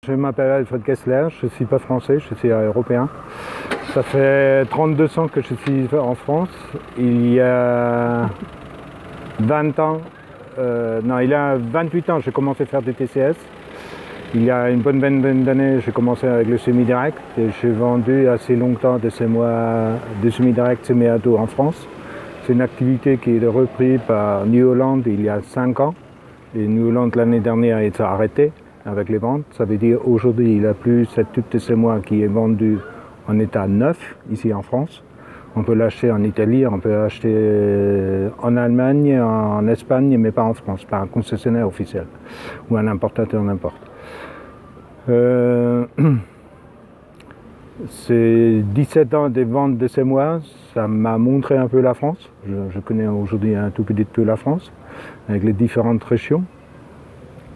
Je m'appelle Alfred Kessler, je ne suis pas français, je suis européen. Ça fait 32 ans que je suis en France. Il y a 20 ans, il y a 28 ans, j'ai commencé à faire du TCS. Il y a une bonne vingtaine d'années, j'ai commencé avec le semi-direct et j'ai vendu assez longtemps de semi-direct semi-auto en France. C'est une activité qui est reprise par New Holland il y a 5 ans. Et New Holland l'année dernière est arrêté avec les ventes. Ça veut dire aujourd'hui il n'y a plus cette tube de semois qui est vendue en état neuf ici en France. On peut l'acheter en Italie, on peut l'acheter en Allemagne, en Espagne, mais pas en France, par un concessionnaire officiel ou un importateur n'importe. Ces 17 ans des ventes de semois, ça m'a montré un peu la France. Je connais aujourd'hui un tout petit peu la France, avec les différentes régions.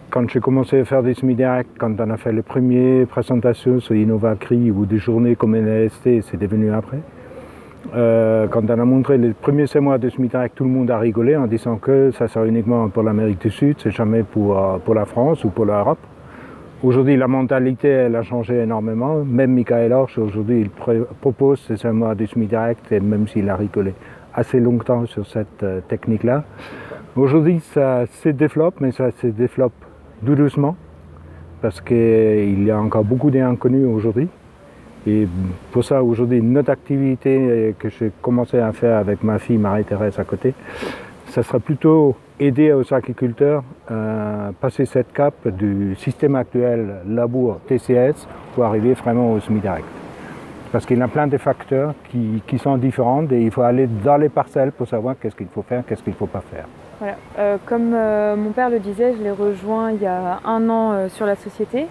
Quand j'ai commencé à faire des semi-direct, quand on a fait les premières présentations sur InnovaCri ou des journées comme NLST, c'est devenu après. Quand on a montré les premiers semois de semi-direct, tout le monde a rigolé en disant que ça sert uniquement pour l'Amérique du Sud, c'est jamais pour la France ou pour l'Europe. Aujourd'hui, la mentalité elle a changé énormément. Même Michael Horsch, aujourd'hui, il propose ces semois de semi-direct, et même s'il a rigolé assez longtemps sur cette technique-là. Aujourd'hui, ça se développe, mais ça se développe doucement, parce qu'il y a encore beaucoup d'inconnus aujourd'hui. Et pour ça, aujourd'hui, notre activité que j'ai commencé à faire avec ma fille Marie-Thérèse à côté, ça sera plutôt aider aux agriculteurs à passer cette cap du système actuel labour TCS pour arriver vraiment au semi-direct. Parce qu'il y a plein de facteurs qui sont différents et il faut aller dans les parcelles pour savoir qu'est-ce qu'il faut faire, qu'est-ce qu'il ne faut pas faire. Voilà. Comme mon père le disait, je l'ai rejoint il y a 1 an sur la société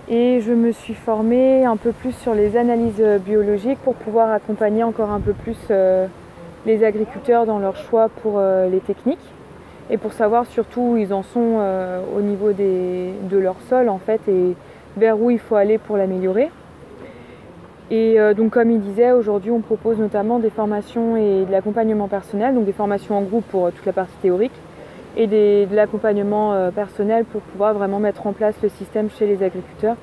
et je me suis formée un peu plus sur les analyses biologiques pour pouvoir accompagner encore un peu plus les agriculteurs dans leur choix pour les techniques et pour savoir surtout où ils en sont au niveau de leur sol en fait et vers où il faut aller pour l'améliorer. Et donc comme il disait, aujourd'hui on propose notamment des formations et de l'accompagnement personnel, donc des formations en groupe pour toute la partie théorique et de l'accompagnement personnel pour pouvoir vraiment mettre en place le système chez les agriculteurs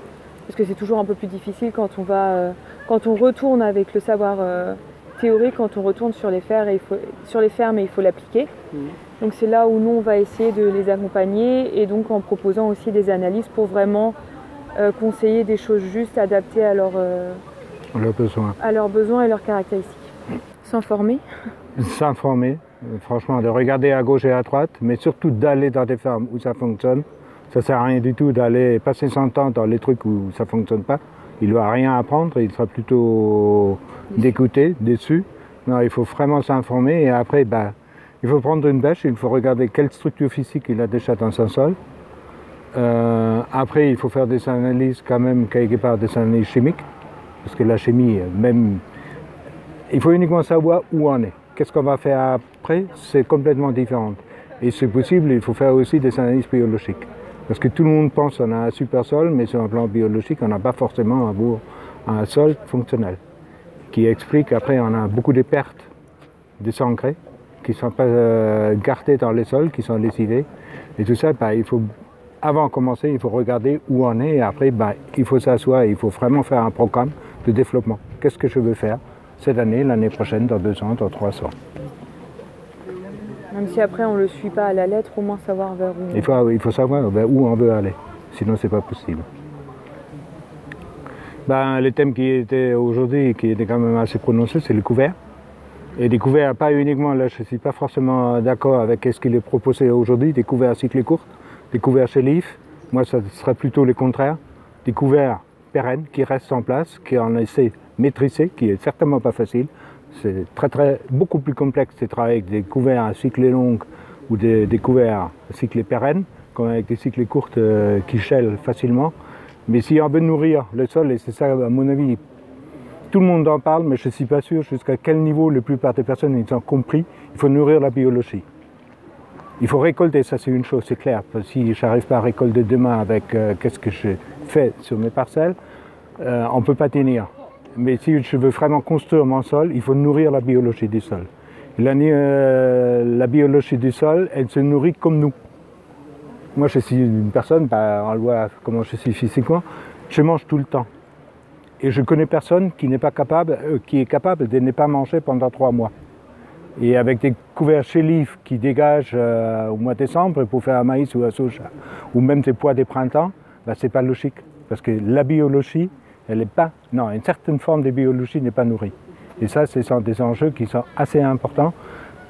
parce que c'est toujours un peu plus difficile quand on retourne avec le savoir théorique, quand on retourne sur les fermes et il faut l'appliquer. Donc c'est là où nous on va essayer de les accompagner et donc en proposant aussi des analyses pour vraiment conseiller des choses justes, adaptées à leurs besoins et leurs caractéristiques. S'informer. S'informer, franchement, de regarder à gauche et à droite, mais surtout d'aller dans des fermes où ça fonctionne. Ça ne sert à rien du tout d'aller passer son temps dans les trucs où ça ne fonctionne pas. Il ne doit rien apprendre, il sera plutôt d'écouter, déçu. Non, il faut vraiment s'informer et après, il faut prendre une bêche, il faut regarder quelle structure physique il a déjà dans son sol. Après, il faut faire des analyses quand même, quelque part des analyses chimiques. Parce que la chimie, même, il faut uniquement savoir où on est. Qu'est-ce qu'on va faire après, c'est complètement différent. Et c'est possible, il faut faire aussi des analyses biologiques. Parce que tout le monde pense qu'on a un super sol, mais sur un plan biologique, on n'a pas forcément un sol fonctionnel. Qui explique qu'après, on a beaucoup de pertes de engrais qui ne sont pas gardés dans les sols, qui sont lessivés. Et tout ça, il faut, avant de commencer, il faut regarder où on est. Et après, il faut s'asseoir, il faut vraiment faire un programme de développement. Qu'est-ce que je veux faire cette année, l'année prochaine, dans 2 ans, dans 3 ans. Même si après on ne le suit pas à la lettre, au moins savoir vers où. Il faut savoir vers où on veut aller, sinon c'est pas possible. Le thème qui était aujourd'hui, qui était quand même assez prononcé, c'est le couvert. Et des couverts, pas uniquement, là je ne suis pas forcément d'accord avec ce qu'il est proposé aujourd'hui, des couverts à cycle court, des couverts chez Leaf. Moi ça serait plutôt le contraire, des couverts pérennes qui restent en place, qui en essaient maîtriser, qui est certainement pas facile. C'est beaucoup plus complexe de travailler avec des couverts à cycle long ou des couverts à cycle pérenne, comme avec des cycles courts qui gèlent facilement. Mais si on veut nourrir le sol, et c'est ça à mon avis, tout le monde en parle, mais je ne suis pas sûr jusqu'à quel niveau la plupart des personnes ils ont compris, il faut nourrir la biologie. Il faut récolter, ça c'est une chose, c'est clair. Si je n'arrive pas à récolter demain avec qu'est-ce que je fais sur mes parcelles, on ne peut pas tenir. Mais si je veux vraiment construire mon sol, il faut nourrir la biologie du sol. La biologie du sol, elle se nourrit comme nous. Moi, je suis une personne, on le voit comment je suis physiquement, je mange tout le temps. Et je connais personne qui est capable de ne pas manger pendant 3 mois. Et avec des couverts chélives qui dégagent au mois de décembre pour faire un maïs ou un soja, ou même des pois des printemps, c'est pas logique. Parce que la biologie, une certaine forme de biologie n'est pas nourrie. Et ça, ce sont des enjeux qui sont assez importants.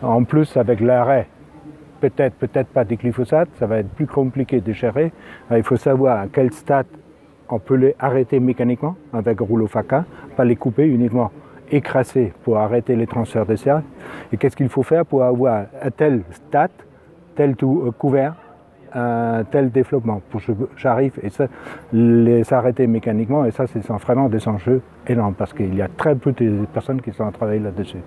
En plus, avec l'arrêt, peut-être pas des glyphosates, ça va être plus compliqué de gérer. Il faut savoir à quel stade on peut les arrêter mécaniquement avec rouleau FACA, pas les couper, uniquement écraser pour arrêter les transferts de serre. Et qu'est-ce qu'il faut faire pour avoir à tel stade, tel couvert, tel développement, pour que j'arrive et ça, les arrêter mécaniquement. Et ça, ce sont vraiment des enjeux énormes parce qu'il y a très peu de personnes qui sont en train de travailler là-dessus.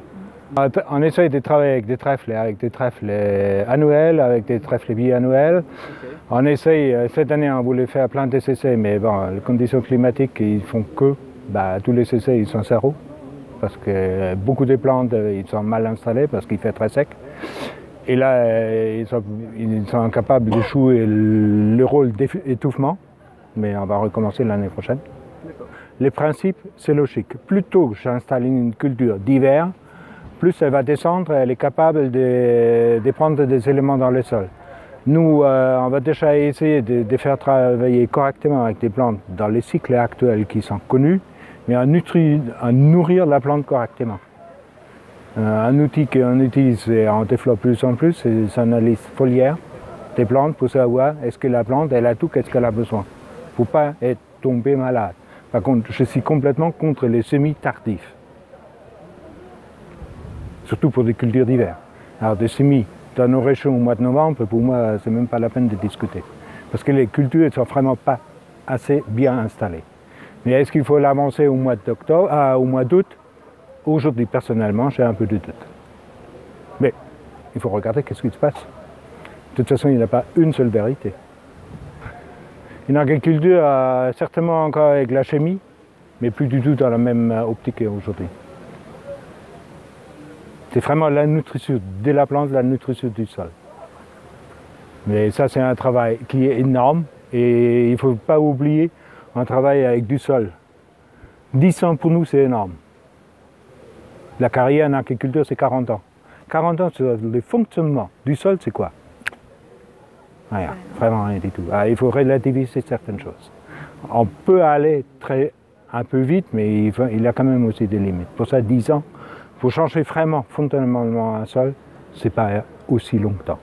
On essaye de travailler avec des trèfles annuels, avec des trèfles biannuels. Okay. On essaye, cette année on voulait faire plein de essais, mais bon, les conditions climatiques, ils font que tous les essais ils sont zéro. Parce que beaucoup de plantes ils sont mal installées parce qu'il fait très sec. Et là, ils sont incapables de jouer le rôle d'étouffement, mais on va recommencer l'année prochaine. Le principe, c'est logique. Plus tôt j'installe une culture d'hiver, plus elle va descendre, elle est capable de prendre des éléments dans le sol. Nous, on va déjà essayer de faire travailler correctement avec des plantes dans les cycles actuels qui sont connus, mais à nourrir la plante correctement. Un outil qu'on utilise et on développe plus en plus, c'est l'analyse foliaire des plantes pour savoir est-ce que la plante elle a tout, qu'est-ce qu'elle a besoin. Il ne faut pas être tombé malade. Par contre, je suis complètement contre les semis tardifs. Surtout pour des cultures d'hiver. Alors des semis dans nos régions au mois de novembre, pour moi, c'est même pas la peine de discuter. Parce que les cultures ne sont vraiment pas assez bien installées. Mais est-ce qu'il faut l'avancer au mois d'août? Aujourd'hui, personnellement, j'ai un peu de doute. Mais il faut regarder qu'est-ce qui se passe. De toute façon, il n'y a pas une seule vérité. Une agriculture, certainement encore avec la chimie, mais plus du tout dans la même optique qu'aujourd'hui. C'est vraiment la nutrition de la plante, la nutrition du sol. Mais ça, c'est un travail qui est énorme et il ne faut pas oublier un travail avec du sol. 10 ans pour nous, c'est énorme. La carrière en agriculture, c'est 40 ans. 40 ans sur le fonctionnement du sol, c'est quoi? Rien, vraiment rien du tout. Alors, il faut relativiser certaines choses. On peut aller un peu vite, mais il y a quand même aussi des limites. Pour ça, 10 ans, pour changer vraiment fondamentalement un sol, ce n'est pas aussi longtemps.